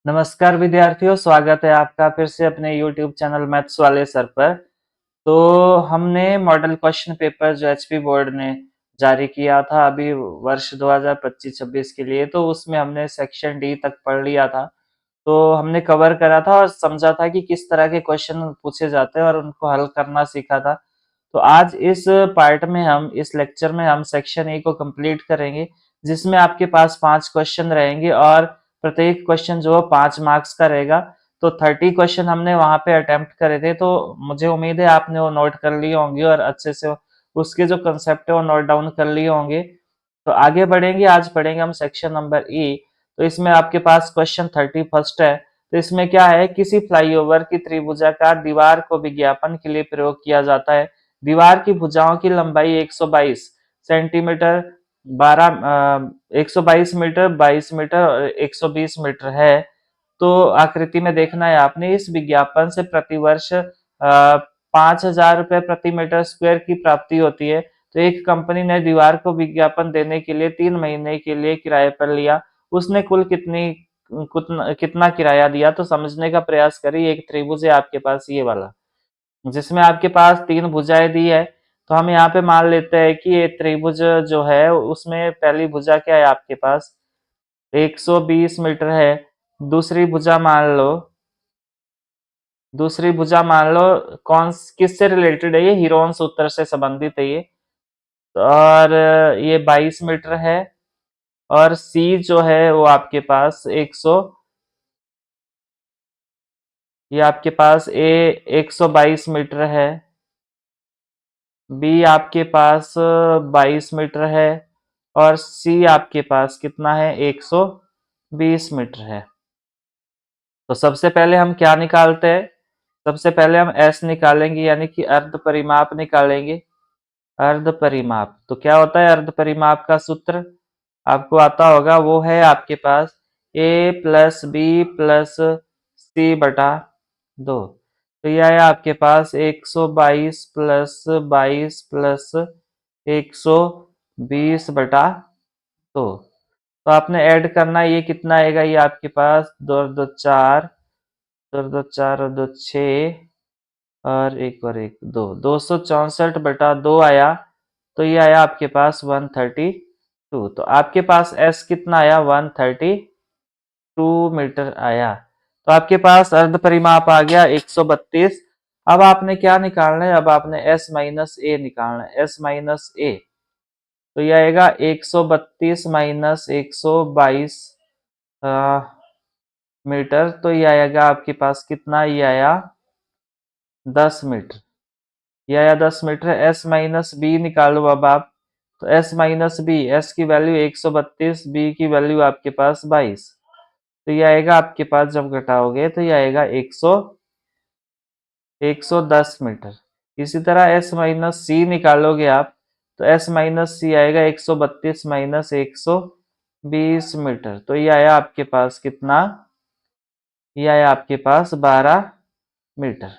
नमस्कार विद्यार्थियों, स्वागत है आपका फिर से अपने YouTube चैनल मैथ्स वाले सर पर। तो हमने मॉडल क्वेश्चन पेपर जो एचपी बोर्ड ने जारी किया था अभी वर्ष 2025-26 के लिए, तो उसमें हमने सेक्शन डी तक पढ़ लिया था। तो हमने कवर करा था और समझा था कि किस तरह के क्वेश्चन पूछे जाते हैं और उनको हल करना सीखा था। तो आज इस पार्ट में इस लेक्चर में हम सेक्शन ए को कंप्लीट करेंगे, जिसमें आपके पास 5 क्वेश्चन रहेंगे और प्रत्येक क्वेश्चन जो है 5 मार्क्स का रहेगा। तो 30 क्वेश्चन हमने वहां पे अटेम्प्ट करे थे, तो मुझे उम्मीद है आपने वो नोट कर लिए होंगे और अच्छे से उसके जो कंसेप्ट है वो नोट डाउन कर लिए होंगे। तो आगे बढ़ेंगे, आज पढ़ेंगे हम सेक्शन नंबर ई। तो इसमें आपके पास क्वेश्चन 31 है। तो इसमें क्या है, किसी फ्लाईओवर की त्रिभुजाकार दीवार को विज्ञापन के लिए प्रयोग किया जाता है। दीवार की भुजाओं की लंबाई 122 सेंटीमीटर, 122 मीटर, 22 मीटर और 120 मीटर है। तो आकृति में देखना है आपने, इस विज्ञापन से प्रतिवर्ष 5,000 रुपए प्रति मीटर स्क्वायर की प्राप्ति होती है। तो एक कंपनी ने दीवार को विज्ञापन देने के लिए 3 महीने के लिए किराए पर लिया। उसने कुल कितना किराया दिया, तो समझने का प्रयास करिए। एक त्रिभुज है आपके पास ये वाला, जिसमें आपके पास 3 भुजाएं दी है। तो हम यहाँ पे मान लेते हैं कि ये त्रिभुज जो है उसमें पहली भुजा क्या है आपके पास 120 मीटर है। दूसरी भुजा मान लो दूसरी भुजा मान लो कौन किससे रिलेटेड है, ये हीरोन सूत्र से संबंधित है ये। और ये 22 मीटर है। और सी जो है वो आपके पास 100, ये आपके पास ए 122 मीटर है। बी आपके पास 22 मीटर है। और सी आपके पास कितना है 120 मीटर है। तो सबसे पहले हम क्या निकालते हैं, सबसे पहले हम एस निकालेंगे, यानी कि अर्ध परिमाप निकालेंगे। अर्ध परिमाप तो क्या होता है, अर्ध परिमाप का सूत्र आपको आता होगा, वो है आपके पास ए प्लस बी प्लस सी बटा 2। तो यह है आपके पास 122 प्लस 22 प्लस 120 बटा 2। तो आपने ऐड करना है, ये कितना आएगा, ये आपके पास 2 और 2 4, 2 और 2 4 और 2 6 और 1 और 1 2, 264 बटा 2 आया। तो ये आया आपके पास 132। तो आपके पास एस कितना आया 132 मीटर आया। तो आपके पास अर्ध परिमाप आ गया 132। अब आपने क्या निकालना है, अब आपने एस माइनस ए निकालना है, एस माइनस ए। तो यह आएगा 132 माइनस 122 मीटर। तो ये आएगा आपके पास कितना, ये आया 10 मीटर। यह आया 10 मीटर। एस माइनस बी निकालो अब आप। तो एस माइनस बी, एस की वैल्यू 132, बी की वैल्यू आपके पास 22। तो ये आएगा आपके पास, जब घटाओगे तो ये आएगा 110 मीटर। इसी तरह एस माइनस सी निकालोगे आप, तो एस माइनस सी आएगा 132 माइनस 120 मीटर। तो ये आया आपके पास कितना, ये आया आपके पास 12 मीटर।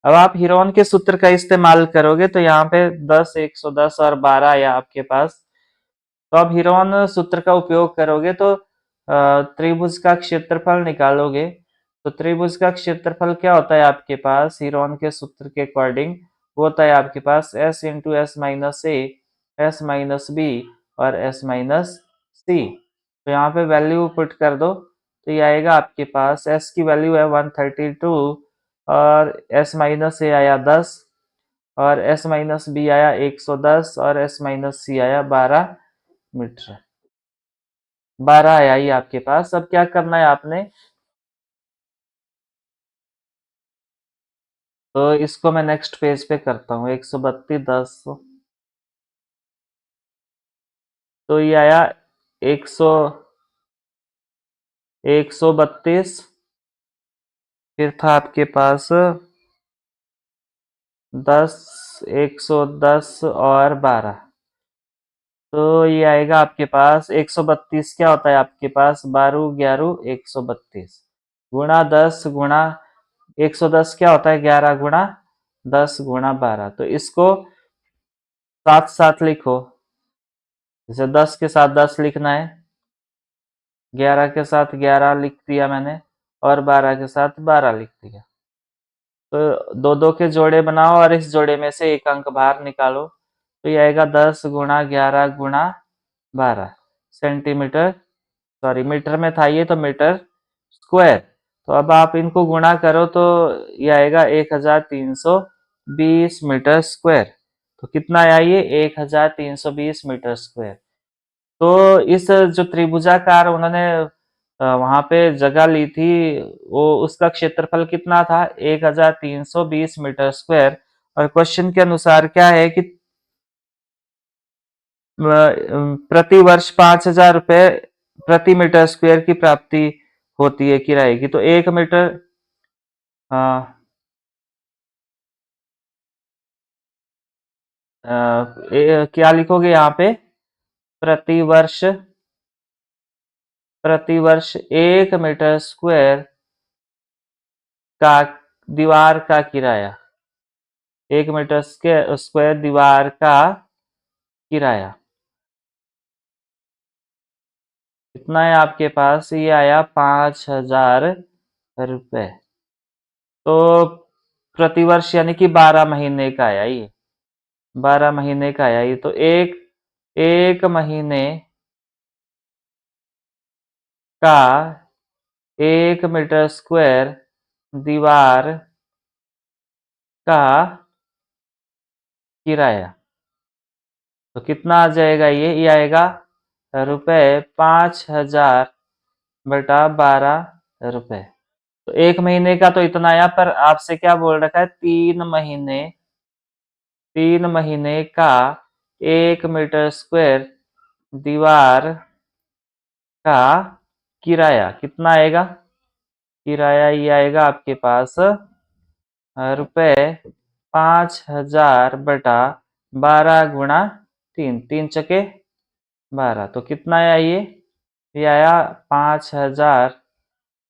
अब आप हीरोन के सूत्र का इस्तेमाल करोगे, तो यहाँ पे 10, 110 और 12 आया आपके पास। तो अब हीरोन सूत्र का उपयोग करोगे तो त्रिभुज का क्षेत्रफल निकालोगे। तो त्रिभुज का क्षेत्रफल क्या होता है आपके पास, हीरोन के सूत्र के अकॉर्डिंग वो होता है आपके पास एस इंटू एस माइनस ए, एस माइनस बी और एस माइनस सी। तो यहाँ पे वैल्यू पुट कर दो, तो ये आएगा आपके पास, एस की वैल्यू है 132 और एस माइनस ए आया 10 और एस माइनस बी आया 110 और एस माइनस सी आया 12 मीटर। 12 आया ही आपके पास। अब क्या करना है आपने, तो इसको मैं नेक्स्ट पेज पे करता हूँ 132 10। तो ये आया 100 132। फिर था आपके पास 10, 110 और 12। तो ये आएगा आपके पास 132 क्या होता है आपके पास 12 11 132 गुणा 10 गुणा 110 क्या होता है 11 गुणा 10 गुणा 12। तो इसको साथ साथ लिखो, जैसे 10 के साथ 10 लिखना है, 11 के साथ 11 लिख दिया मैंने, और 12 के साथ 12 लिख दिया। तो दो दो के जोड़े बनाओ और इस जोड़े में से एक अंक बाहर निकालो, तो ये आएगा 10 गुणा 11 गुणा 12 सेंटीमीटर, सॉरी मीटर में था ये, तो मीटर स्क्वायर। तो अब आप इनको गुणा करो तो ये आएगा 1320 मीटर स्क्वायर। तो कितना आया ये 1320 मीटर स्क्वायर। तो इस जो त्रिभुजाकार उन्होंने वहां पे जगह ली थी, वो उसका क्षेत्रफल कितना था 1320 मीटर स्क्वायर। और क्वेश्चन के अनुसार क्या है कि प्रति वर्ष 5,000 रुपए प्रति मीटर स्क्वायर की प्राप्ति होती है किराए की। तो 1 मीटर क्या लिखोगे यहाँ पे, प्रतिवर्ष, प्रतिवर्ष 1 मीटर स्क्वायर का दीवार का किराया, 1 मीटर स्क्वायर दीवार का किराया कितना है आपके पास, ये आया 5,000 रुपए। तो प्रतिवर्ष यानी कि 12 महीने का आया ये, 12 महीने का आया ये। तो एक एक महीने का 1 मीटर स्क्वायर दीवार का किराया, तो कितना आ जाएगा ये आएगा रुपए 5,000 बटा 12 रुपए। तो 1 महीने का तो इतना आया, पर आपसे क्या बोल रखा है, 3 महीने, 3 महीने का 1 मीटर स्क्वायर दीवार का किराया कितना आएगा, किराया ये आएगा आपके पास रुपए 5,000 बटा 12 गुणा 3, 3 चके 12। तो कितना आया ये आया 5,000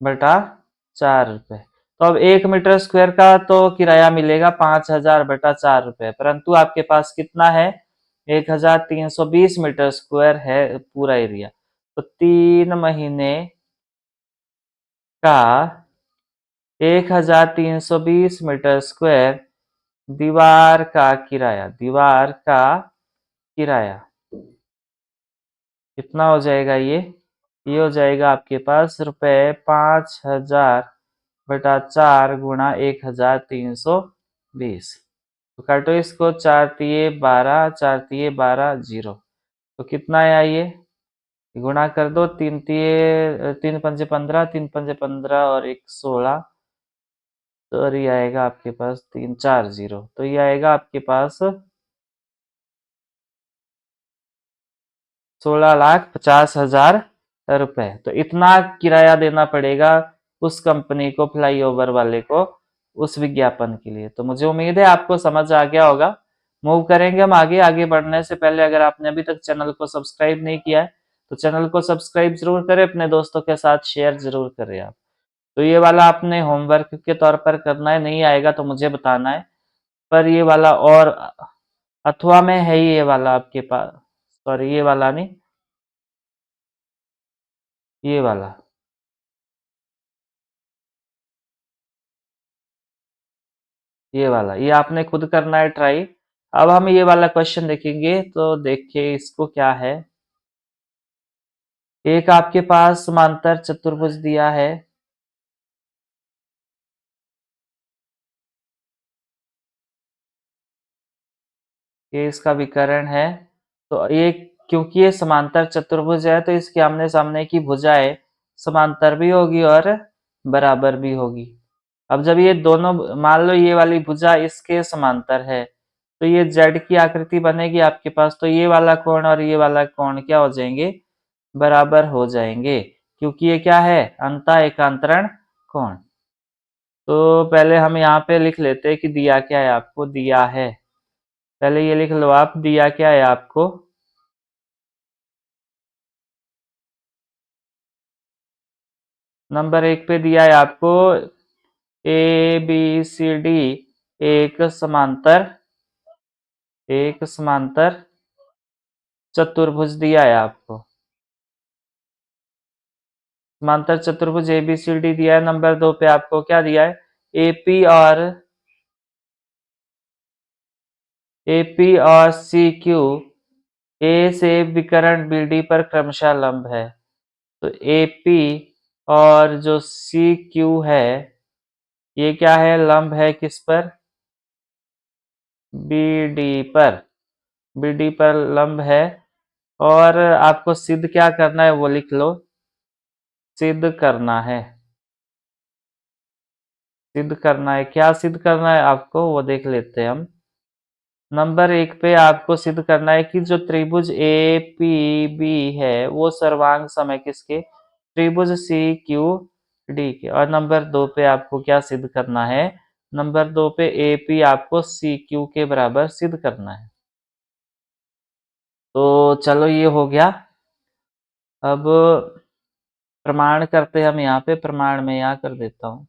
बटा 4 रुपए। तो अब 1 मीटर स्क्वायर का तो किराया मिलेगा 5,000 बटा 4 रुपए, परंतु आपके पास कितना है 1,320 मीटर स्क्वायर है पूरा एरिया। तो 3 महीने का 1,320 मीटर स्क्वायर दीवार का किराया, दीवार का किराया कितना हो जाएगा ये हो जाएगा आपके पास रुपए 5,000 बटा 4 गुणा 1,320। तो काटो इसको, 4 तिये 12, 4 तिये 12, 0। तो कितना आया ये, गुणा कर दो, 3 पंजे 15, 3 पंजे 15 और 1 16। तो ये आएगा आपके पास 3 4 0। तो ये आएगा आपके पास 16,50,000 रुपए। तो इतना किराया देना पड़ेगा उस कंपनी को, फ्लाईओवर वाले को, उस विज्ञापन के लिए। तो मुझे उम्मीद है आपको समझ आ गया होगा। मूव करेंगे हम आगे। आगे बढ़ने से पहले अगर आपने अभी तक चैनल को सब्सक्राइब नहीं किया है तो चैनल को सब्सक्राइब जरूर करें, अपने दोस्तों के साथ शेयर जरूर करें आप। तो ये वाला आपने होमवर्क के तौर पर करना है, नहीं आएगा तो मुझे बताना है। पर ये वाला और अथवा में है ये वाला आपके पास, सॉरी ये वाला नहीं, ये वाला, ये वाला, ये आपने खुद करना है ट्राई। अब हम ये वाला क्वेश्चन देखेंगे, तो देखिए इसको क्या है। एक आपके पास समांतर चतुर्भुज दिया है, ये इसका विकर्ण है। तो ये, क्योंकि ये समांतर चतुर्भुज है तो इसके आमने सामने की भुजाएं समांतर भी होगी और बराबर भी होगी। अब जब ये दोनों, मान लो ये वाली भुजा इसके समांतर है, तो ये जेड की आकृति बनेगी आपके पास। तो ये वाला कोण और ये वाला कोण क्या हो जाएंगे, बराबर हो जाएंगे, क्योंकि ये क्या है, अंतः एकांतरण कोण। तो पहले हम यहाँ पे लिख लेते हैं कि दिया क्या है आपको, दिया है, पहले ये लिख लो आप, दिया क्या है आपको। नंबर 1 पे दिया है आपको ए बी सी डी, एक समांतर, एक समांतर चतुर्भुज दिया है आपको। समांतर चतुर्भुज ABCD दिया है। नंबर 2 पे आपको क्या दिया है, AP और CQ A से विकर्ण BD पर क्रमशः लंब है। तो AP और जो CQ है ये क्या है, लंब है किस पर, BD पर, BD पर लंब है। और आपको सिद्ध क्या करना है वो लिख लो, सिद्ध करना है, सिद्ध करना है। क्या सिद्ध करना है आपको वो देख लेते हैं हम। नंबर 1 पे आपको सिद्ध करना है कि जो त्रिभुज APB है वो सर्वांग सम है किसके, त्रिभुज CQD के। और नंबर 2 पे आपको क्या सिद्ध करना है, नंबर 2 पे AP आपको CQ के बराबर सिद्ध करना है। तो चलो ये हो गया। अब प्रमाण करते हैं हम, यहाँ पे प्रमाण में यहाँ कर देता हूँ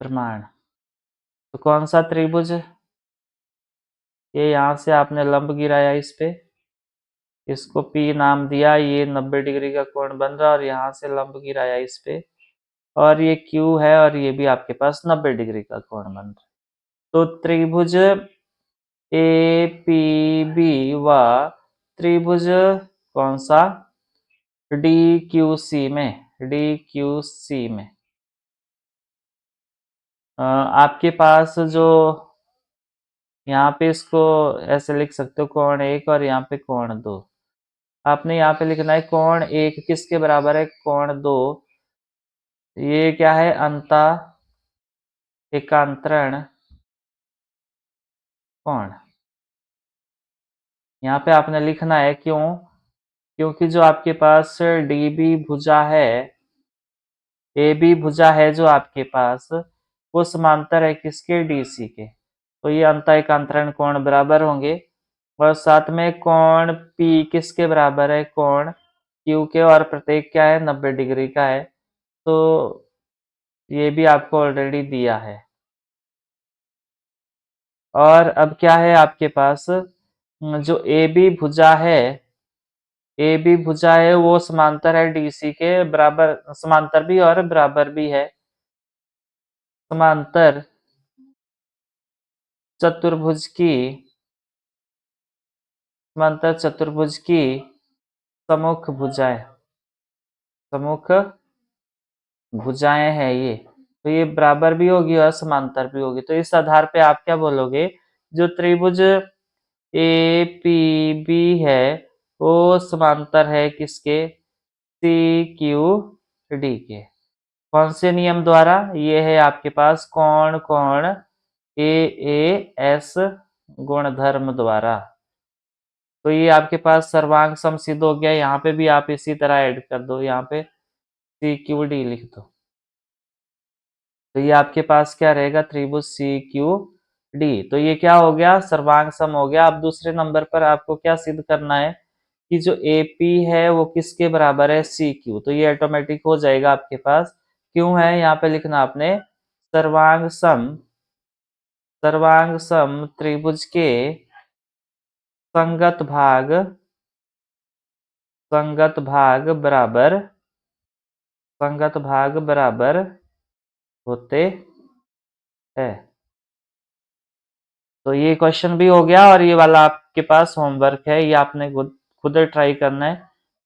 प्रमाण। तो कौन सा त्रिभुज, ये यहाँ से आपने लंब गिराया इस पे, इसको P नाम दिया, ये 90 डिग्री का कोण बन रहा है और यहाँ से लंब गिराया इस पे, और ये Q है और ये भी आपके पास 90 डिग्री का कोण बन रहा है। तो त्रिभुज APB व त्रिभुज कौन सा, DQC में आपके पास जो यहाँ पे इसको ऐसे लिख सकते हो, कोण 1 और यहाँ पे कोण 2। आपने यहाँ पे लिखना है कोण 1 किसके बराबर है, कोण 2, ये क्या है, अंता एकांतरण कोण। यहाँ पे आपने लिखना है क्यों, क्योंकि जो आपके पास DB भुजा है, AB भुजा है जो आपके पास, वो समांतर है किसके, DC के। तो ये अंता एकांतरण कोण बराबर होंगे। और साथ में कोण P किसके बराबर है, कोण Q के, और प्रत्येक क्या है, 90 डिग्री का है। तो ये भी आपको ऑलरेडी दिया है। और अब क्या है आपके पास, जो ए बी भुजा है वो समांतर है डीसी के बराबर, समांतर भी और बराबर भी है। समांतर चतुर्भुज की, समांतर चतुर्भुज की प्रमुख भुजाएं, प्रमुख भुजाएं है ये। तो ये बराबर भी होगी और समांतर भी होगी। तो इस आधार पे आप क्या बोलोगे, जो त्रिभुज ए पी बी है वो समांतर है किसके, सी क्यू डी के। कौन से नियम द्वारा, ये है आपके पास कोण कोण ए ए एस गुणधर्म द्वारा। तो ये आपके पास सर्वांग सम सिद्ध हो गया। यहाँ पे भी आप इसी तरह ऐड कर दो, यहाँ पे सी क्यू डी लिख दो। तो ये आपके पास क्या रहेगा, त्रिभुज सी क्यू डी। तो ये क्या हो गया, सर्वांग सम हो गया। अब दूसरे नंबर पर आपको क्या सिद्ध करना है कि जो AP है वो किसके बराबर है, CQ। तो ये ऑटोमेटिक हो जाएगा आपके पास। क्यों है यहाँ पे लिखना आपने, सर्वांग सम, सर्वांग सम त्रिभुज के संगत भाग, संगत भाग बराबर, संगत भाग बराबर होते हैं। तो ये क्वेश्चन भी हो गया और ये वाला आपके पास होमवर्क है, ये आपने खुद खुद ट्राई करना है।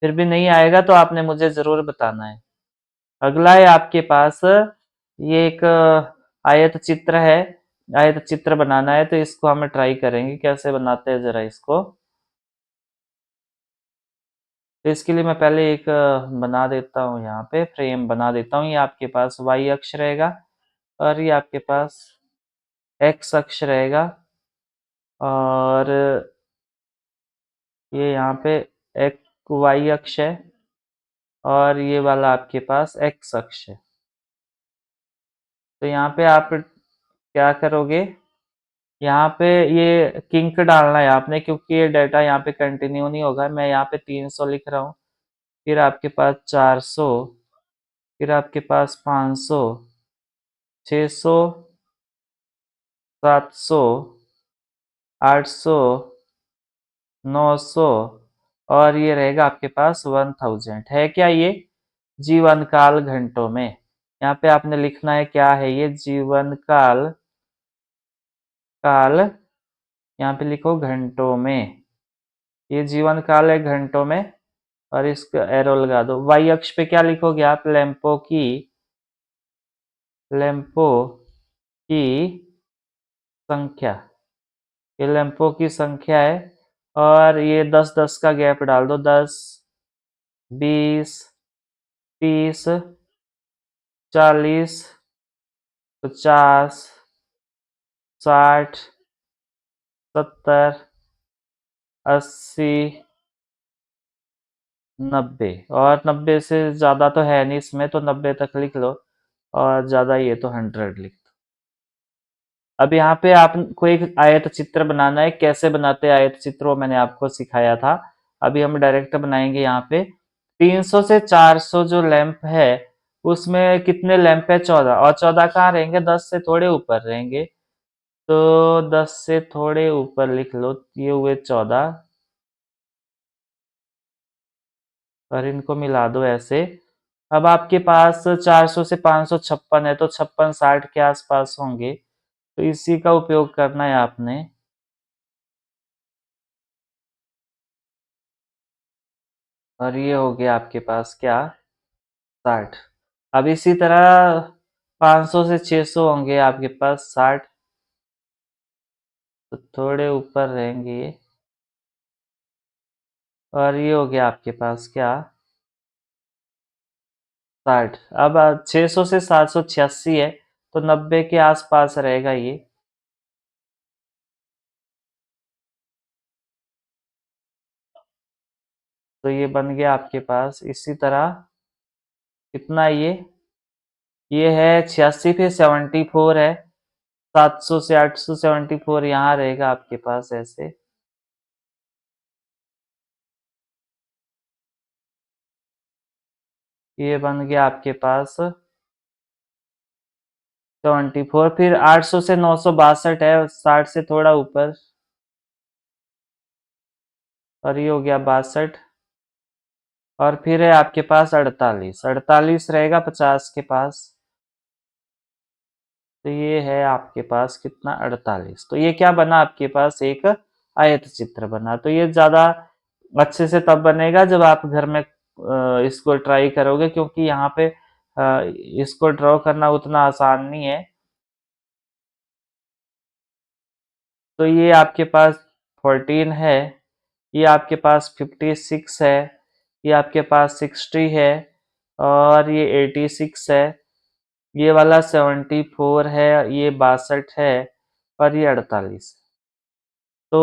फिर भी नहीं आएगा तो आपने मुझे जरूर बताना है। अगला है आपके पास, ये एक आयत चित्र है, आयत चित्र बनाना है। तो इसको हम ट्राई करेंगे कैसे बनाते हैं जरा इसको। तो इसके लिए मैं पहले एक बना देता हूँ, यहाँ पे फ्रेम बना देता हूँ। ये आपके पास y अक्ष रहेगा और ये आपके पास x अक्ष रहेगा, और ये यहाँ पे एक y अक्ष है और ये वाला आपके पास x अक्ष है। तो यहाँ पे आप क्या करोगे, यहाँ पे ये किंक डालना है आपने, क्योंकि ये डाटा यहाँ पे कंटिन्यू नहीं होगा। मैं यहाँ पे 300 लिख रहा हूँ, फिर आपके पास 400, फिर आपके पास 500, 600, 700, 800, 900 और ये रहेगा आपके पास 1000 है क्या ये जीवन काल घंटों में। यहाँ पे आपने लिखना है क्या है ये जीवन काल काल यहाँ पे लिखो घंटों में। ये जीवन काल है घंटों में और इसका एरो लगा दो। वाई अक्ष पे क्या लिखोगे आप लैंपों की संख्या। ये लैंपों की संख्या है और ये 10-10 का गैप डाल दो 10 20 30 40 50 60 70 80 90 और 90 से ज्यादा तो है नहीं इसमें तो 90 तक लिख लो और ज्यादा ये तो 100 लिख दो। अब यहाँ पे आपको एक आयत चित्र बनाना है। कैसे बनाते हैं आयत चित्र वो मैंने आपको सिखाया था। अभी हम डायरेक्ट बनाएंगे। यहाँ पे 300 से 400 जो लैंप है उसमें कितने लैंप है 14 और 14 कहाँ रहेंगे 10 से थोड़े ऊपर रहेंगे तो 10 से थोड़े ऊपर लिख लो ये हुए 14 और इनको मिला दो ऐसे। अब आपके पास 400 से 556 है तो 56 60 के आसपास होंगे तो इसी का उपयोग करना है आपने। और ये हो गया आपके पास क्या 60। अब इसी तरह 500 से 600 होंगे आपके पास 60 तो थोड़े ऊपर रहेंगे ये। और ये हो गया आपके पास क्या 60। अब 600 से 786 है तो 90 के आसपास रहेगा ये। तो ये बन गया आपके पास। इसी तरह कितना ये है 86 फिर 74 है 700 से 874 यहाँ रहेगा आपके पास ऐसे। ये बन गया आपके पास 74 फिर 800 से 962 है 60 से थोड़ा ऊपर और ये हो गया 62 और फिर है आपके पास 48 48 रहेगा 50 के पास तो ये है आपके पास कितना 48। तो ये क्या बना आपके पास एक आयत चित्र बना। तो ये ज्यादा अच्छे से तब बनेगा जब आप घर में इसको ट्राई करोगे क्योंकि यहाँ पे इसको ड्रॉ करना उतना आसान नहीं है। तो ये आपके पास 14 है ये आपके पास 56 है ये आपके पास 60 है और ये 86 है ये वाला 74 है ये 62 है और ये 48। तो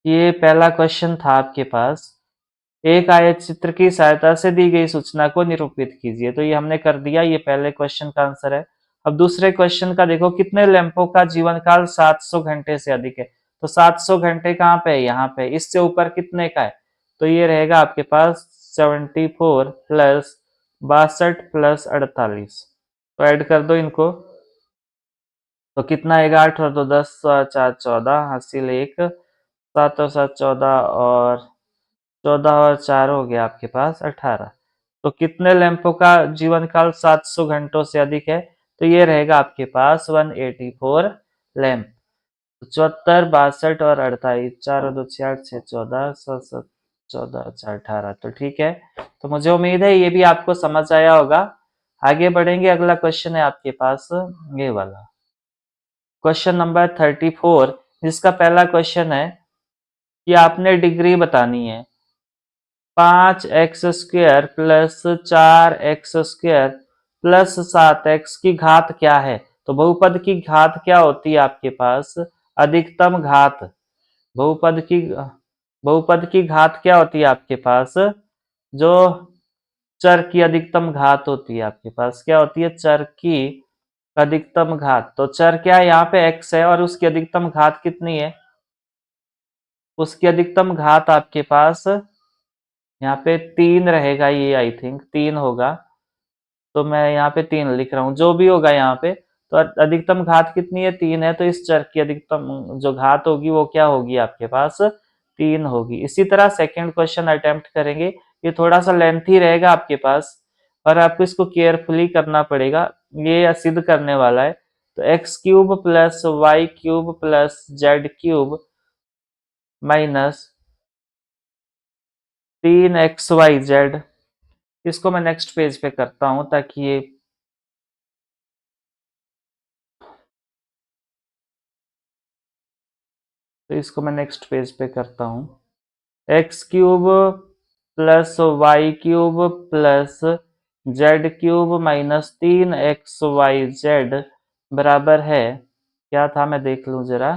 ये पहला क्वेश्चन था आपके पास। एक आयत चित्र की सहायता से दी गई सूचना को निरूपित कीजिए। तो ये हमने कर दिया ये पहले क्वेश्चन का आंसर है। अब दूसरे क्वेश्चन का देखो कितने लैंपों का जीवन काल 700 घंटे से अधिक है। तो 700 घंटे कहाँ पे है यहाँ पे। इससे ऊपर कितने का है तो ये रहेगा आपके पास 74 प्लस 62 प्लस 48। तो ऐड कर दो इनको तो कितना आएगा 8 और 2 10 4 14 हासिल 1 7 और 7 14 और 14 और 4 हो गया आपके पास 18। तो कितने लैंपों का जीवन काल 700 घंटों से अधिक है तो ये रहेगा आपके पास 184 लैंप। 74 62 और 48 4 और 2 6 8 6 14 7 7 14 4 18। तो ठीक है। तो मुझे उम्मीद है ये भी आपको समझ आया होगा। आगे बढ़ेंगे। अगला क्वेश्चन है आपके पास ये वाला क्वेश्चन नंबर 34 जिसका पहला क्वेश्चन है कि आपने डिग्री बतानी है 5x² plus 4x² plus 7x की घात क्या है। तो बहुपद की घात क्या होती है आपके पास अधिकतम घात। बहुपद की बहुपद की घात क्या होती है आपके पास जो चर की अधिकतम घात होती है आपके पास क्या होती है चर की अधिकतम घात। तो चर क्या है यहाँ पे x है और उसकी अधिकतम घात कितनी है उसकी अधिकतम घात आपके पास यहाँ पे 3 रहेगा ये आई थिंक 3 होगा। तो मैं यहाँ पे 3 लिख रहा हूँ जो भी होगा यहाँ पे। तो अधिकतम घात कितनी है 3 है तो इस चर की अधिकतम जो घात होगी वो क्या होगी आपके पास 3 होगी। इसी तरह सेकंड क्वेश्चन अटेम्प्ट करेंगे। ये थोड़ा सा लेंथी रहेगा आपके पास और आपको इसको केयरफुली करना पड़ेगा। ये सिद्ध करने वाला है। तो x cube plus y cube plus z cube minus 3xyz, इसको मैं नेक्स्ट पेज पे करता हूं ताकि ये तो इसको मैं नेक्स्ट पेज पे करता हूं। X cube plus y cube plus z cube minus 3xyz बराबर है, क्या था मैं देख लूं जरा।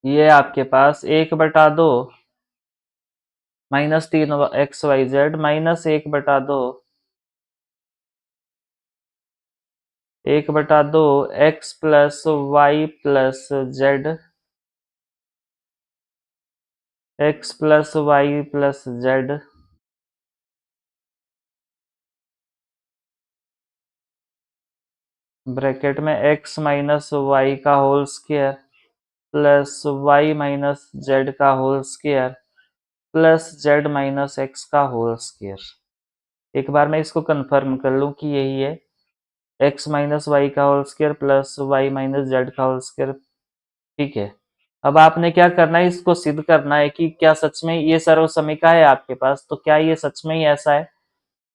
ये आपके पास 1/2 minus 3xyz minus 1/2 1/2 x plus y plus z, x plus y plus z bracket में एक्स माइनस वाई का whole square plus y minus z का whole square plus z minus x का होल स्क्वायर। एक बार मैं इसको confirm कर लूं कि यही है, एक्स माइनस वाई का whole square plus y minus z का होल स्क्वायर। ठीक है। अब आपने क्या करना है, इसको सिद्ध करना है कि क्या सच में ये सर्व समीका है आपके पास, तो क्या ये सच में ही ऐसा है।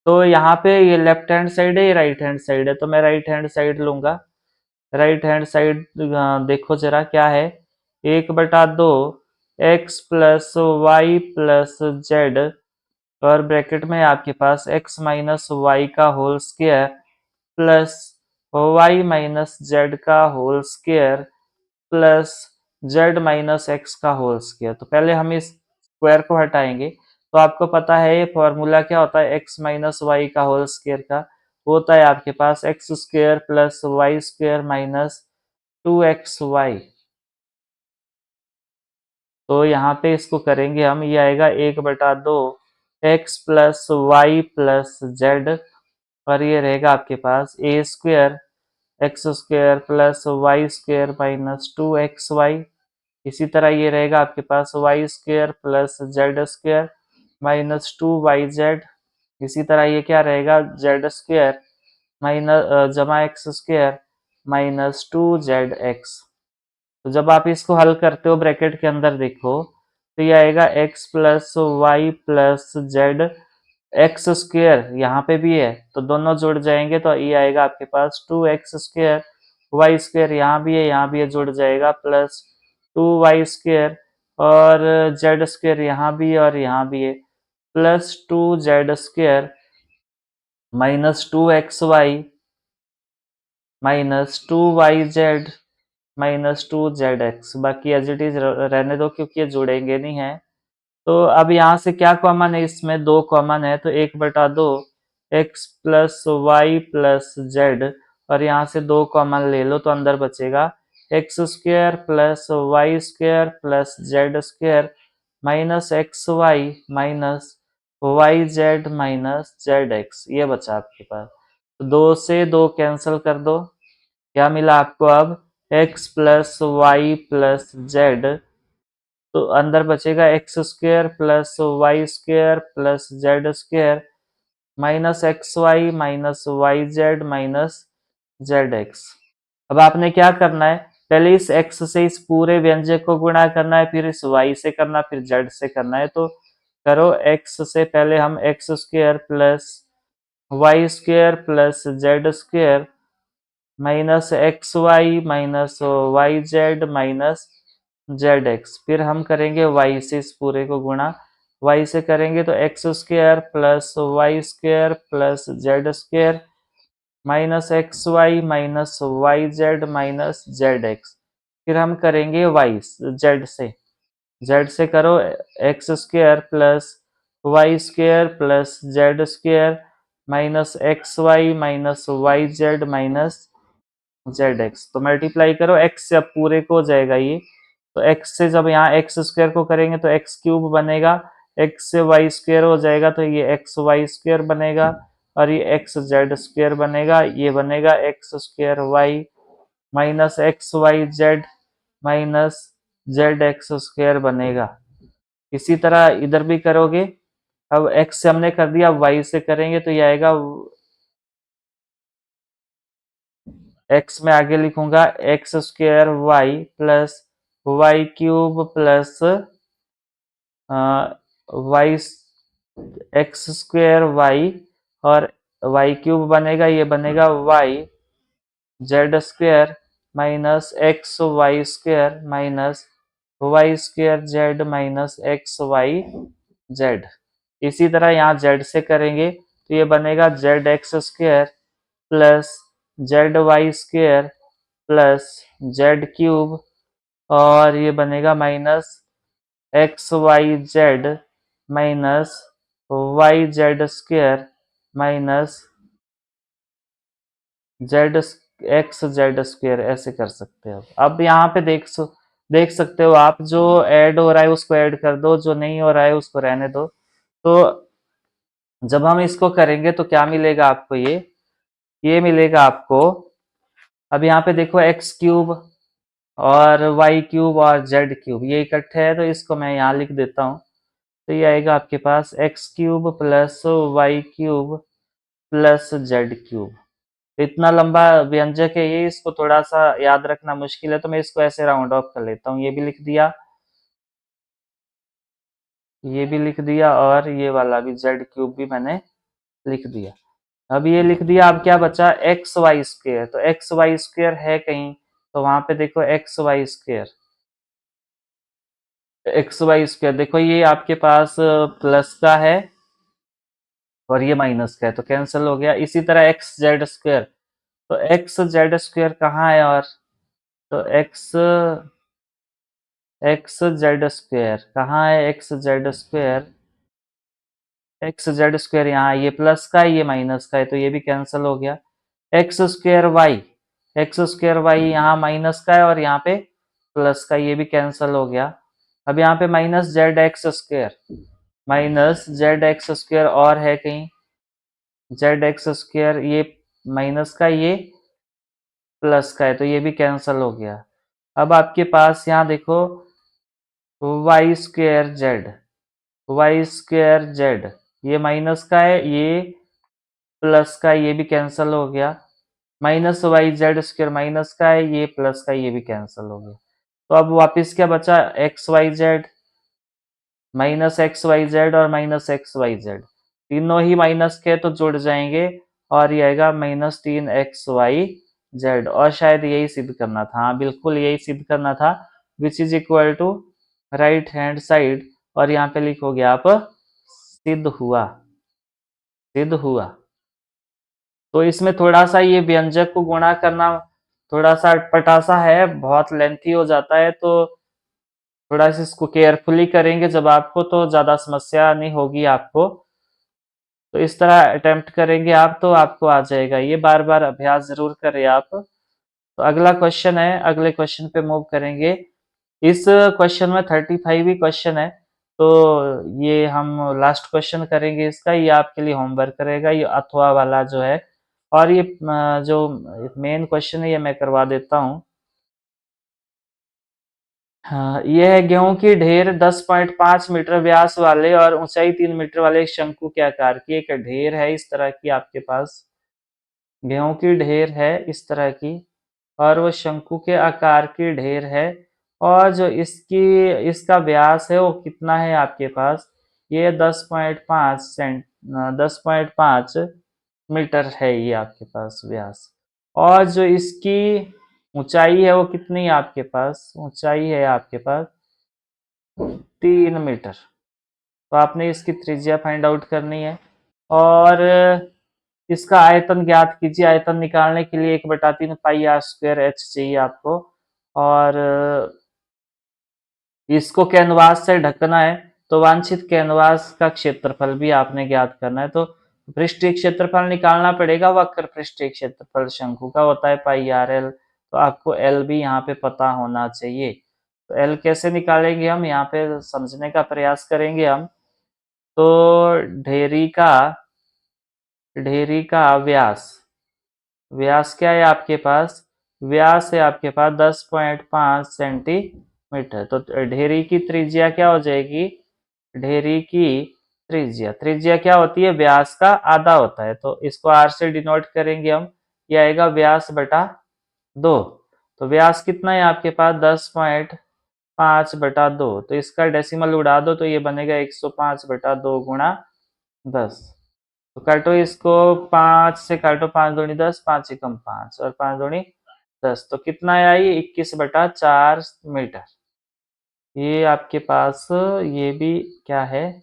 तो यहाँ पे ये लेफ्ट हैंड साइड है, ये राइट हैंड साइड है, तो मैं राइट हैंड साइड लूंगा। राइट हैंड साइड देखो जरा क्या है, 1/2 x plus y plus z और ब्रैकेट में आपके पास एक्स माइनस वाई का whole square plus y minus z का whole square plus z minus x का होल स्क्वायर। तो पहले हम इस स्क्वायर को हटाएंगे। तो आपको पता है ये फॉर्मूला क्या होता है, एक्स माइनस वाई का होल स्क्वायर का, वो होता है आपके पास x square plus Y square minus 2xy। तो यहाँ पे इसको करेंगे हम, ये आएगा 1/2 x plus y plus z और ये रहेगा आपके पास a square x square plus Y square minus 2xy। इसी तरह ये रहेगा आपके पास y square plus Z square minus 2yz। इसी तरह ये क्या रहेगा, जेड स्क्वायर माइनस जमा एक्स स्क्वायर माइनस 2zx। तो जब आप इसको हल करते हो ब्रैकेट के अंदर देखो, तो ये आएगा x plus y plus z, x square यहाँ पे भी है तो दोनों जुड़ जाएंगे तो ये आएगा आपके पास 2x स्क्वायर, वाई स्क्वायर यहाँ भी है जुड़ जाएगा प्लस 2y स्क्वायर और जेड स्क्वायर यहाँ भी है और यहाँ भी है plus 2z square minus 2xy minus 2yz minus 2zx। बाकी एज इट इज रहने दो क्योंकि ये जुड़ेंगे नहीं है। तो अब यहाँ से क्या कॉमन है, इसमें 2 कॉमन है तो 1/2 x plus y plus z और यहाँ से 2 कॉमन ले लो तो अंदर बचेगा x square plus Y square plus Z square minus x Y minus Y Z minus Z x, ये बचा आपके पास। तो 2 से 2 कैंसिल कर दो, क्या मिला आपको अब, x plus y plus z, तो अंदर बचेगा x square plus Y square plus Z square minus x Y minus Y Z minus Z x. अब आपने क्या करना है, पहले इस x से इस पूरे व्यंजक को गुणा करना है, फिर इस y से करना, फिर z से करना है। तो करो, x से पहले हम x square plus Y square plus Z square minus x Y minus Y Z minus Z x, फिर हम करेंगे y से इस पूरे को गुणा, y से करेंगे तो X square plus Y square plus Z square minus x Y minus Y Z minus Z x, फिर हम करेंगे y जेड से करो X square plus Y square plus Z square minus x Y minus Y Z minus Z X. तो multiply करो x से, अब पूरे को हो जाएगा ये, तो x से जब यहाँ एक्स स्क्वायर को करेंगे तो एक्स क्यूब बनेगा, x से वाई स्क्वायर हो जाएगा तो ये एक्स वाई स्क्वायर बनेगा और ये एक्स जेड स्क्वायर बनेगा, ये बनेगा x square y minus x y Z minus Z x square बनेगा। इसी तरह इधर भी करोगे। अब एक्स से हमने कर दिया, अब वाई से करेंगे तो ये आएगा, एक्स में आगे लिखूंगा x square Y plus y cube plus Y x square Y और वाई क्यूब बनेगा, ये बनेगा Y Z square minus x Y square minus Y square Z minus x y Z. इसी तरह यहाँ जेड से करेंगे तो ये बनेगा Z x square plus Z Y square plus z cube और ये बनेगा minus x y Z minus Y Z square minus Z x Z square, ऐसे कर सकते हो। अब यहाँ पे देख सकते हो आप, जो ऐड हो रहा है उसको ऐड कर दो, जो नहीं हो रहा है उसको रहने दो। तो जब हम इसको करेंगे तो क्या मिलेगा आपको, ये मिलेगा आपको। अब यहाँ पे देखो एक्स क्यूब और वाई क्यूब और जेड क्यूब ये इकट्ठे है, तो इसको मैं यहाँ लिख देता हूँ। तो ये आएगा आपके पास x cube plus y cube plus z cube. इतना लंबा व्यंजक है ये, इसको थोड़ा सा याद रखना मुश्किल है, तो मैं इसको ऐसे राउंड ऑफ कर लेता हूँ। ये भी लिख दिया, ये भी लिख दिया और ये वाला भी जेड क्यूब भी मैंने लिख दिया। अब ये लिख दिया, अब क्या बचा एक्स वाई स्क्वेयर। तो एक्स वाई स्क्वेयर है कहीं, तो वहां पे देखो x y square, x y square देखो ये आपके पास प्लस का है और ये माइनस का है, तो कैंसिल हो गया। इसी तरह एक्स जेड स्क्वेयर, तो एक्स जेड स्क्वेयर कहाँ है, और तो एक्स जेड स्क्वेयर कहाँ है, x Z square, x Z square यहाँ, ये प्लस का है ये माइनस का है, तो ये भी कैंसिल हो गया। X square y, x square y यहाँ माइनस का है और यहाँ पे प्लस का, ये भी कैंसिल हो गया। अब यहाँ पे minus Z x square, minus Z x square और है कहीं, जेड एक्स स्क्वेयर ये माइनस का, ये प्लस का है, तो ये भी कैंसिल हो गया। अब आपके पास यहाँ देखो y square z, y square z ये माइनस का है, ये प्लस का, ये भी कैंसिल हो गया। Minus Y z square minus का है, ये प्लस का, ये भी कैंसिल हो गया। तो अब वापस क्या बचा, x y Z, minus x y z और माइनस एक्स वाई जेड, तीनों ही माइनस के तो जुड़ जाएंगे और ये आएगा माइनस 3 XY जेड। और शायद यही सिद्ध करना था, हाँ बिल्कुल यही सिद्ध करना था, which is equal to right hand side, और यहाँ पे लिखोगे आप सिद्ध हुआ, सिद्ध हुआ। तो इसमें थोड़ा सा ये व्यंजक को गुणा करना थोड़ा सा अटपटा सा है, बहुत लेंथी हो जाता है, तो थोड़ा सा इसको केयरफुली करेंगे जब आपको, तो ज्यादा समस्या नहीं होगी आपको। तो इस तरह अटेम्प्ट करेंगे आप तो आपको आ जाएगा, ये बार बार अभ्यास जरूर करें आप। तो अगला क्वेश्चन है, अगले क्वेश्चन पे मूव करेंगे। इस क्वेश्चन में 35 ही क्वेश्चन है, तो ये हम लास्ट क्वेश्चन करेंगे इसका, ये आपके लिए होमवर्क रहेगा, ये अथवा वाला जो है। और ये जो मेन क्वेश्चन है ये मैं करवा देता हूँ। हाँ, ये है गेहूं की ढेर 10.5 मीटर व्यास वाले और ऊंचाई 3 मीटर वाले एक शंकु के आकार की एक ढेर है इस तरह की आपके पास, गेहूं की ढेर है इस तरह की, और वो शंकु के आकार की ढेर है, और जो इसका व्यास है वो कितना है आपके पास, ये 10.5 मीटर है ये आपके पास व्यास। और जो इसकी ऊंचाई है वो कितनी है आपके पास, ऊंचाई है आपके पास 3 मीटर। तो आपने इसकी त्रिज्या फाइंड आउट करनी है, और इसका आयतन ज्ञात कीजिए। आयतन निकालने के लिए 1/3 पाई आर स्क्वायर एच चाहिए आपको, और इसको कैनवास से ढकना है, तो वांछित कैनवास का क्षेत्रफल भी आपने ज्ञात करना है। तो पृष्ठीय क्षेत्रफल निकालना पड़ेगा, वक्र पृष्ठीय क्षेत्रफल शंकु का होता है पाई आर एल, तो आपको एल भी यहाँ पे पता होना चाहिए। तो एल कैसे निकालेंगे हम, यहाँ पे समझने का प्रयास करेंगे हम। तो ढेरी का व्यास, व्यास क्या है आपके पास, व्यास है आपके पास 10.5 सेंटीमीटर, मीटर। तो ढेरी की त्रिज्या क्या हो जाएगी? ढेरी की त्रिज्या, त्रिज्या क्या होती है? व्यास का आधा होता है, तो इसको आर से डिनोट करेंगे हम। ये आएगा व्यास बटा 2। तो व्यास कितना है आपके पास? 10.5/2। तो इसका डेसिमल उड़ा दो तो ये बनेगा 105/2 गुणा 10। तो काटो इसको, 5 से काटो, 5 दूनी 10, 5 एकम 5 और 5 दूनी 10। तो कितना आया ये? 21/4 मीटर। ये आपके पास ये भी क्या है?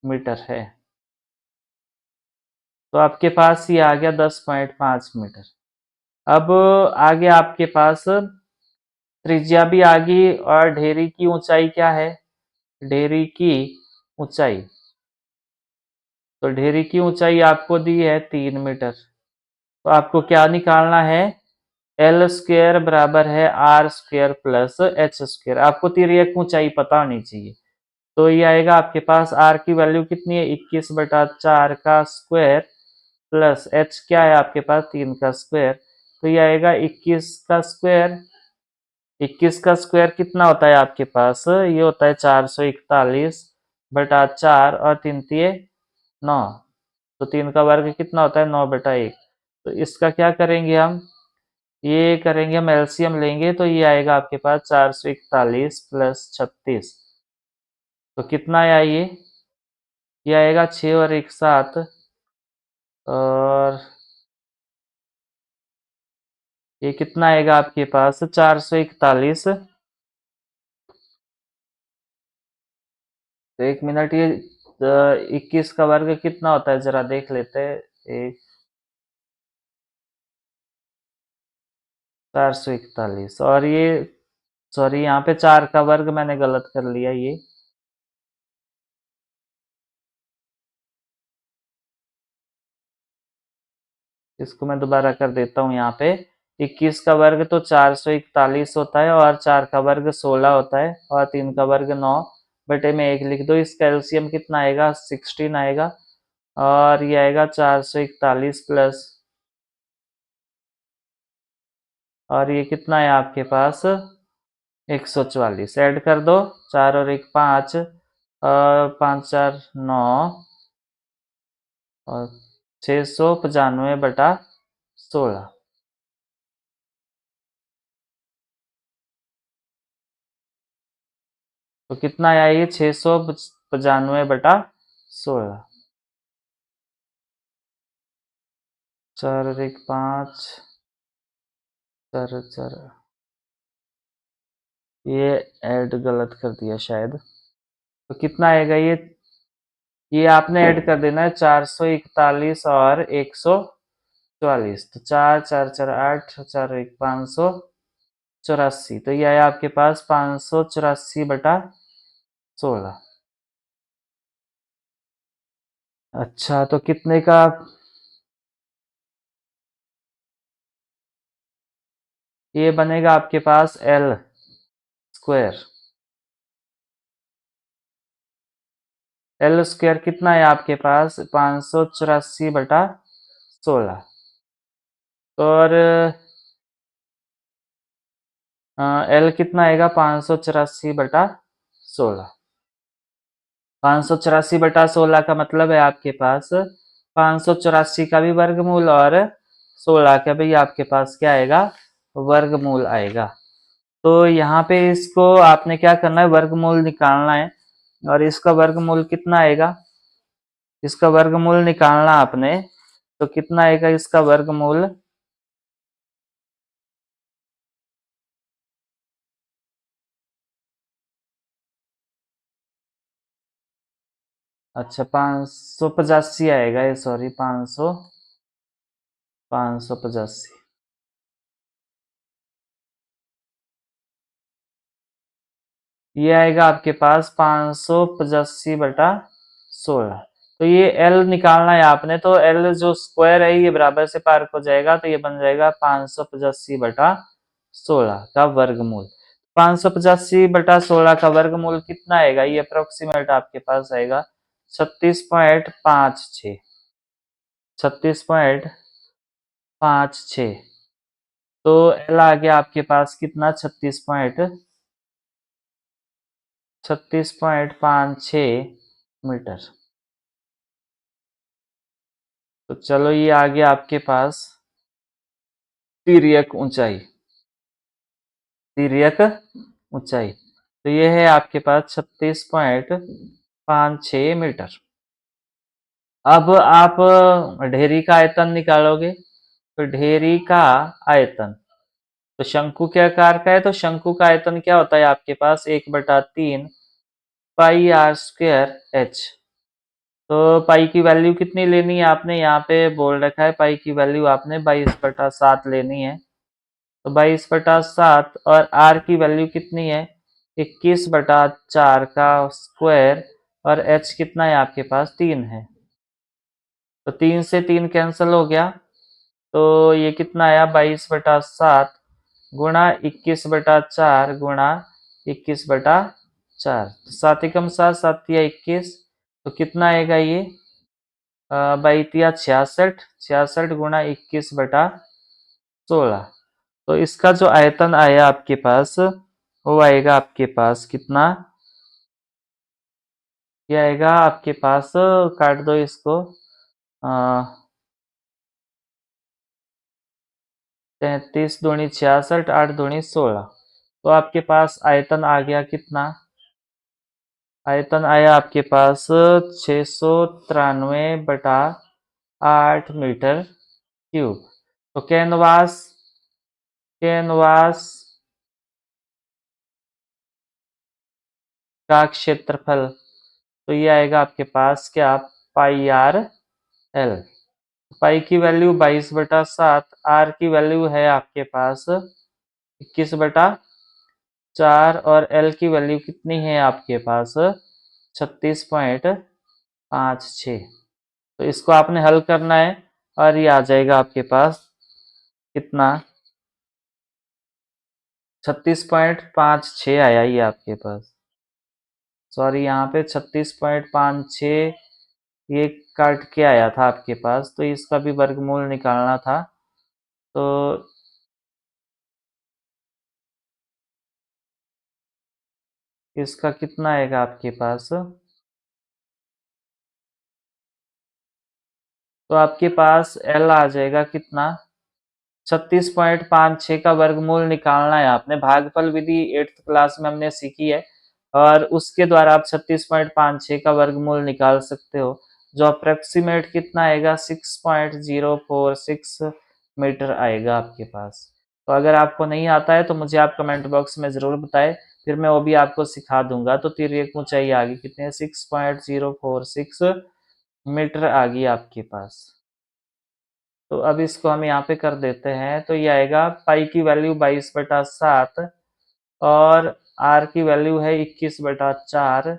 मीटर है। तो आपके पास ये आ गया 10.5 मीटर। अब आगे आपके पास त्रिज्या भी आ गई और ढेरी की ऊंचाई क्या है? ढेरी की ऊंचाई, तो ढेरी की ऊंचाई आपको दी है 3 मीटर। तो आपको क्या निकालना है? एल स्क्वेयर बराबर है r square plus h square. आपको तिर्यक ऊंचाई पता होनी चाहिए। तो ये आएगा आपके पास, आर की वैल्यू कितनी है? 21/4 का स्क्वायर प्लस एच क्या है आपके पास? 3 का स्क्वायर। तो ये आएगा 21 का स्क्वायर। 21 का स्क्वायर कितना होता है आपके पास? ये होता है 441/4 और 3 तिये 9। तो 3 का वर्ग कितना होता है? 9/1। तो इसका क्या करेंगे हम? ये करेंगे हम एलसीएम लेंगे, तो ये आएगा आपके पास 441 प्लस 36। तो कितना आया ये आएगा 6 और 1 7, और ये कितना आएगा आपके पास? 441। तो 1 मिनट, ये 21 का वर्ग कितना होता है जरा देख लेते हैं। एक 441, और ये सॉरी, यहाँ पे 4 का वर्ग मैंने गलत कर लिया। ये इसको मैं दोबारा कर देता हूँ। यहाँ पे 21 का वर्ग तो 441 होता है, और 4 का वर्ग 16 होता है, और 3 का वर्ग 9/1 लिख दो। इसका एलसीएम कितना आएगा? 16 आएगा। और ये आएगा 441 प्लस, और ये कितना है आपके पास? 144 ऐड कर दो। 4 और 1 5, और 5 4 9, और 695/16। तो कितना आया ये? 695/16। 4 और 1 5, 4 और 4, ये ऐड गलत कर दिया शायद। तो कितना आएगा ये आपने ऐड कर देना है, 441 और 144। तो 4 4 4 8, 4 1 584। तो ये आया आपके पास 584/16। अच्छा, तो कितने का? ये बनेगा आपके पास एल स्क्वायर। एल स्क्वायर कितना है आपके पास? 584/16। और एल कितना आएगा? 584/16। 584/16 का मतलब है आपके पास 584 का भी वर्गमूल, और 16 का भी आपके पास क्या आएगा? वर्गमूल आएगा। तो यहाँ पे इसको आपने क्या करना है? वर्गमूल निकालना है। और इसका वर्गमूल कितना आएगा? इसका वर्गमूल निकालना आपने, तो कितना आएगा इसका वर्गमूल? अच्छा, 585 आएगा ये, सॉरी, 585। ये आएगा आपके पास 585/16। तो ये एल निकालना है आपने, तो एल जो स्क्वायर है ये बराबर से पार हो जाएगा, तो ये बन जाएगा 585/16 का वर्गमूल। 585/16 का वर्गमूल कितना आएगा? ये अप्रोक्सीमेट आपके पास आएगा 36.56। 36.56। तो एल आ गया आपके पास कितना? 36.56। 36.56 मीटर। तो चलो ये आ गया आपके पास तिर्यक ऊंचाई, तिर्यक ऊंचाई। तो ये है आपके पास 36.56 मीटर। अब आप ढेरी का आयतन निकालोगे, तो ढेरी का आयतन तो शंकु के आकार का है, तो शंकु का आयतन क्या होता है आपके पास 1/3 पाई आर स्क्वायर एच। तो पाई की वैल्यू कितनी लेनी है आपने, यहाँ पे बोल रखा है पाई की वैल्यू आपने 22/7 लेनी है। तो 22/7 और आर की वैल्यू कितनी है 21/4 का स्क्वायर, और एच कितना है आपके पास 3 है। तो 3 से 3 कैंसिल हो गया, तो ये कितना आया 22/7 गुणा 21/4 गुणा 21/4। तो 7 एकम 7, 7 तिया 21, तो कितना आएगा ये 22 66, 66 गुणा 21/16। तो इसका जो आयतन आया आपके पास वो आएगा आपके पास कितना, ये आएगा आपके पास, काट दो इसको, 33 दूनी 66, 8 दूनी 16। तो आपके पास आयतन आ गया कितना, आयतन आया आपके पास 693/8 मीटर क्यूब। तो कैनवास, कैनवास का क्षेत्रफल, तो ये आएगा आपके पास क्या पाई आर एल। पाई की वैल्यू 22/7, आर की वैल्यू है आपके पास 21/4, और एल की वैल्यू कितनी है आपके पास 36.56। तो इसको आपने हल करना है, और ये आ जाएगा आपके पास कितना 36.56 आया ये आपके पास, सॉरी यहाँ पे 36.56 ये काट के आया था आपके पास, तो इसका भी वर्गमूल निकालना था। तो इसका कितना आएगा आपके पास, तो आपके पास एल आ जाएगा कितना 36.56 का वर्गमूल निकालना है आपने। भागफल विधि 8th क्लास में हमने सीखी है, और उसके द्वारा आप 36.56 का वर्गमूल निकाल सकते हो, जो अप्रोक्सीमेट कितना आएगा 6.046 मीटर आएगा आपके पास। तो अगर आपको नहीं आता है तो मुझे आप कमेंट बॉक्स में जरूर बताएं, फिर मैं वो भी आपको सिखा दूंगा। तो तिर्यक ऊंचाई आ गई कितने 6.046 मीटर आ गई आपके पास। तो अब इसको हम यहाँ पे कर देते हैं, तो ये आएगा पाई की वैल्यू 22/7, और आर की वैल्यू है 21/4,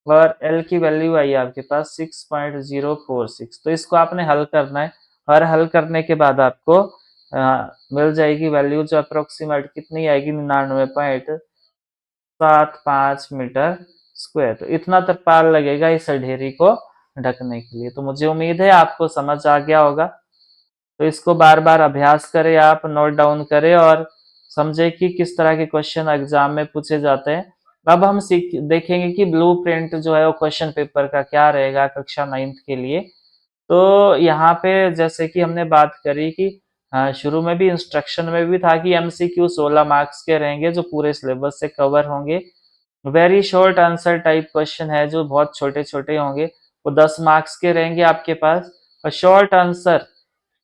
और एल की वैल्यू आई आपके पास 6.046। तो इसको आपने हल करना है, और हल करने के बाद आपको मिल जाएगी वैल्यू, जो अप्रोक्सीमेट कितनी आएगी 99.75 मीटर स्क्वायर। तो इतना तरपाल लगेगा इस ढेरी को ढकने के लिए। तो मुझे उम्मीद है आपको समझ आ गया होगा। तो इसको बार बार अभ्यास करें, आप नोट डाउन करें, और समझे कि किस तरह के क्वेश्चन एग्जाम में पूछे जाते हैं। अब हम सीख देखेंगे कि ब्लूप्रिंट जो है वो क्वेश्चन पेपर का क्या रहेगा कक्षा 9th के लिए। तो यहाँ पे जैसे कि हमने बात करी कि शुरू में भी इंस्ट्रक्शन में भी था कि एमसीक्यू 16 मार्क्स के रहेंगे जो पूरे सिलेबस से कवर होंगे। Very short answer type question है जो बहुत छोटे छोटे होंगे, वो 10 मार्क्स के रहेंगे आपके पास, और शॉर्ट आंसर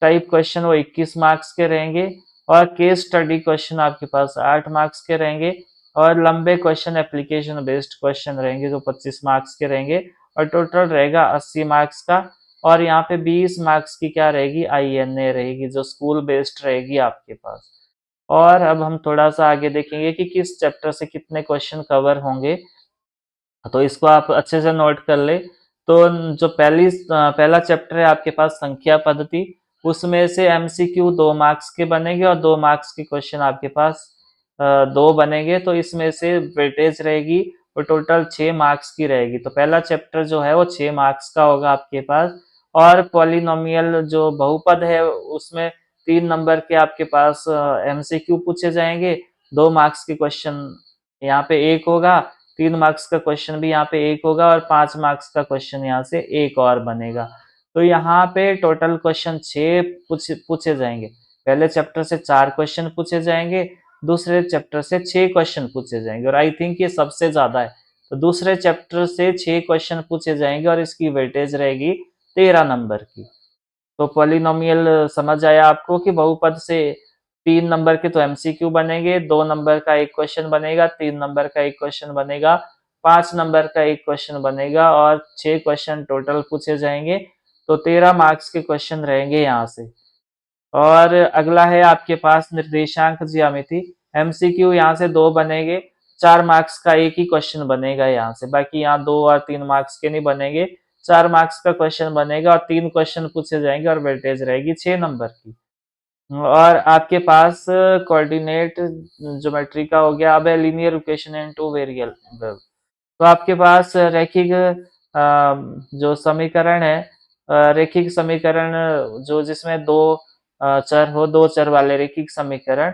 टाइप क्वेश्चन वो 21 मार्क्स के रहेंगे, और केस स्टडी क्वेश्चन आपके पास 8 मार्क्स के रहेंगे, और लंबे क्वेश्चन एप्लीकेशन बेस्ड क्वेश्चन रहेंगे जो 25 मार्क्स के रहेंगे, और टोटल रहेगा 80 मार्क्स का। और यहाँ पे 20 मार्क्स की क्या रहेगी आईएनए रहेगी, जो स्कूल बेस्ड रहेगी आपके पास। और अब हम थोड़ा सा आगे देखेंगे कि किस चैप्टर से कितने क्वेश्चन कवर होंगे, तो इसको आप अच्छे से नोट कर ले। तो जो पहला चैप्टर है आपके पास संख्या पद्धति, उसमें से एमसीक्यू 2 मार्क्स के बनेंगे, और 2 मार्क्स के क्वेश्चन आपके पास 2 बनेंगे। तो इसमें से वेटेज रहेगी वो टोटल 6 मार्क्स की रहेगी। तो पहला चैप्टर जो है वो 6 मार्क्स का होगा आपके पास। और पॉलिनोमियल जो बहुपद है उसमें 3 नंबर के आपके पास एमसीक्यू पूछे जाएंगे, 2 मार्क्स के क्वेश्चन यहाँ पे एक होगा, 3 मार्क्स का क्वेश्चन भी यहाँ पे एक होगा और 5 मार्क्स का क्वेश्चन यहाँ से एक और बनेगा। तो यहाँ पे टोटल क्वेश्चन 6 पूछे जाएंगे। पहले चैप्टर से 4 क्वेश्चन पूछे जाएंगे, दूसरे चैप्टर से 6 क्वेश्चन पूछे जाएंगे और आई थिंक ये सबसे ज्यादा है। तो दूसरे चैप्टर से 6 क्वेश्चन पूछे जाएंगे और इसकी वेटेज रहेगी 13 नंबर की। तो पॉलिनोमियल समझ आया आपको कि बहुपद से 3 नंबर के तो एमसीक्यू बनेंगे, 2 नंबर का एक क्वेश्चन बनेगा, 3 नंबर का एक क्वेश्चन बनेगा, 5 नंबर का एक क्वेश्चन बनेगा और 6 क्वेश्चन टोटल पूछे जाएंगे। तो 13 मार्क्स के क्वेश्चन रहेंगे यहाँ से। और अगला है आपके पास निर्देशांक ज्यामिति। एमसीक्यू यहाँ से 2 बनेंगे, 4 मार्क्स का एक ही क्वेश्चन बनेगा यहाँ से, बाकी यहाँ 2 और 3 मार्क्स के नहीं बनेंगे। 4 मार्क्स का क्वेश्चन बनेगा और 3 क्वेश्चन पूछे जाएंगे और वेटेज रहेगी 6 नंबर की। और आपके पास कोऑर्डिनेट ज्योमेट्री का हो गया। अब है linear equation in two variable. तो आपके पास रैखिक जो समीकरण है, रैखिक समीकरण जो जिसमें दो चर हो, 2 चर वाले रैखिक समीकरण,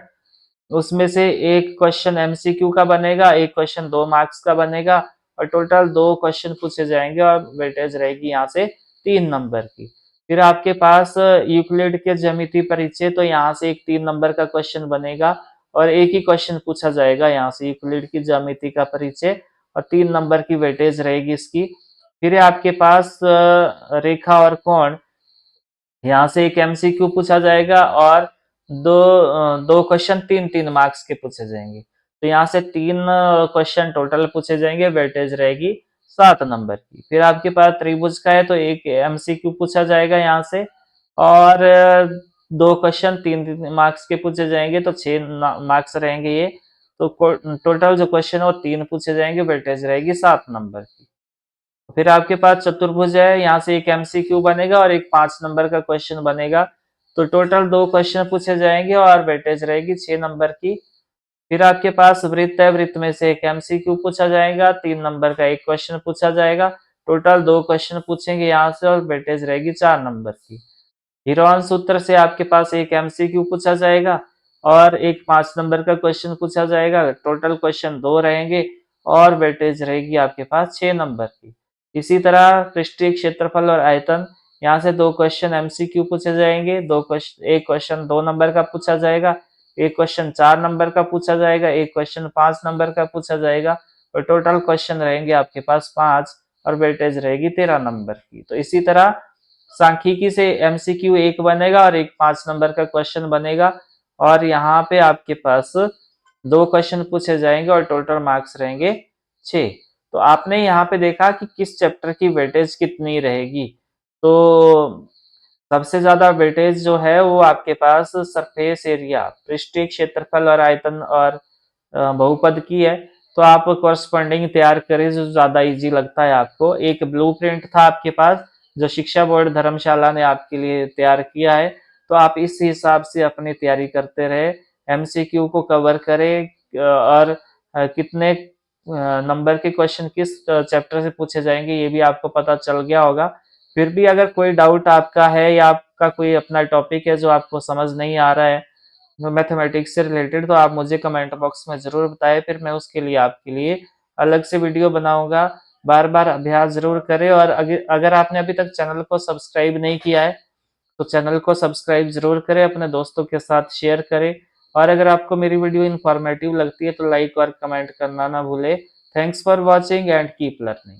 उसमें से एक क्वेश्चन एमसीक्यू का बनेगा, एक क्वेश्चन 2 मार्क्स का बनेगा और टोटल 2 क्वेश्चन पूछे जाएंगे और वेटेज रहेगी यहाँ से 3 नंबर की। फिर आपके पास यूक्लिड के ज्यामिति परिचय, तो यहाँ से एक 3 नंबर का क्वेश्चन बनेगा और एक ही क्वेश्चन पूछा जाएगा यहाँ से यूक्लिड की ज्यामिति का परिचय और 3 नंबर की वेटेज रहेगी इसकी। फिर आपके पास रेखा और कोण, यहाँ से एक एमसीक्यू पूछा जाएगा और दो क्वेश्चन 3-3 मार्क्स के पूछे जाएंगे। तो यहाँ से 3 क्वेश्चन टोटल पूछे जाएंगे, वेटेज रहेगी 7 नंबर की। फिर आपके पास त्रिभुज का है तो एक एमसीक्यू पूछा जाएगा यहाँ से और 2 क्वेश्चन 3-3 मार्क्स के पूछे जाएंगे, तो 6 मार्क्स रहेंगे ये। तो टोटल जो क्वेश्चन है वो 3 पूछे जाएंगे, वेटेज रहेगी 7 नंबर की। फिर आपके पास चतुर्भुज है, यहाँ से एक एमसीक्यू बनेगा और एक 5 नंबर का क्वेश्चन बनेगा। तो टोटल 2 क्वेश्चन पूछे जाएंगे और वेटेज रहेगी 6 नंबर की। फिर आपके पास वृत्त है, वृत्त में से एक एमसीक्यू पूछा जाएगा, 3 नंबर का एक क्वेश्चन पूछा जाएगा, टोटल 2 क्वेश्चन पूछेंगे यहाँ से और वेटेज रहेगी 4 नंबर की। हीरोन सूत्र से आपके पास एक एमसीक्यू पूछा जाएगा और एक 5 नंबर का क्वेश्चन पूछा जाएगा, टोटल क्वेश्चन 2 रहेंगे और वेटेज रहेगी आपके पास 6 नंबर की। इसी तरह पृष्ठीय क्षेत्रफल और आयतन, यहाँ से 2 क्वेश्चन एमसीक्यू पूछे जाएंगे, एक क्वेश्चन 2 नंबर का पूछा जाएगा, एक क्वेश्चन 4 नंबर का पूछा जाएगा, एक क्वेश्चन 5 नंबर का पूछा जाएगा और टोटल क्वेश्चन रहेंगे आपके पास 5 और वेटेज रहेगी 13 नंबर की। तो इसी तरह सांख्यिकी से एमसीक्यू एक बनेगा और एक 5 नंबर का क्वेश्चन बनेगा और यहाँ पे आपके पास 2 क्वेश्चन पूछे जाएंगे और टोटल मार्क्स रहेंगे 6। तो आपने यहाँ पे देखा कि किस चैप्टर की वेटेज कितनी रहेगी। तो सबसे ज्यादा वेटेज जो है वो आपके पास सरफेस एरिया, पृष्ठीय क्षेत्रफल और आयतन और बहुपद की है। तो आप कॉरस्पॉन्डिंग तैयार करें जो ज्यादा इजी लगता है आपको। एक ब्लूप्रिंट था आपके पास जो शिक्षा बोर्ड धर्मशाला ने आपके लिए तैयार किया है, तो आप इस हिसाब से अपनी तैयारी करते रहे, एमसीक्यू को कवर करें और कितने नंबर के क्वेश्चन किस चैप्टर से पूछे जाएंगे ये भी आपको पता चल गया होगा। फिर भी अगर कोई डाउट आपका है या आपका कोई अपना टॉपिक है जो आपको समझ नहीं आ रहा है मैथमेटिक्स से रिलेटेड, तो आप मुझे कमेंट बॉक्स में जरूर बताएं, फिर मैं उसके लिए आपके लिए अलग से वीडियो बनाऊंगा। बार बार अभ्यास जरूर करें और अगर आपने अभी तक चैनल को सब्सक्राइब नहीं किया है तो चैनल को सब्सक्राइब जरूर करें, अपने दोस्तों के साथ शेयर करें और अगर आपको मेरी वीडियो इन्फॉर्मेटिव लगती है तो लाइक और कमेंट करना ना भूले। Thanks for watching and keep learning.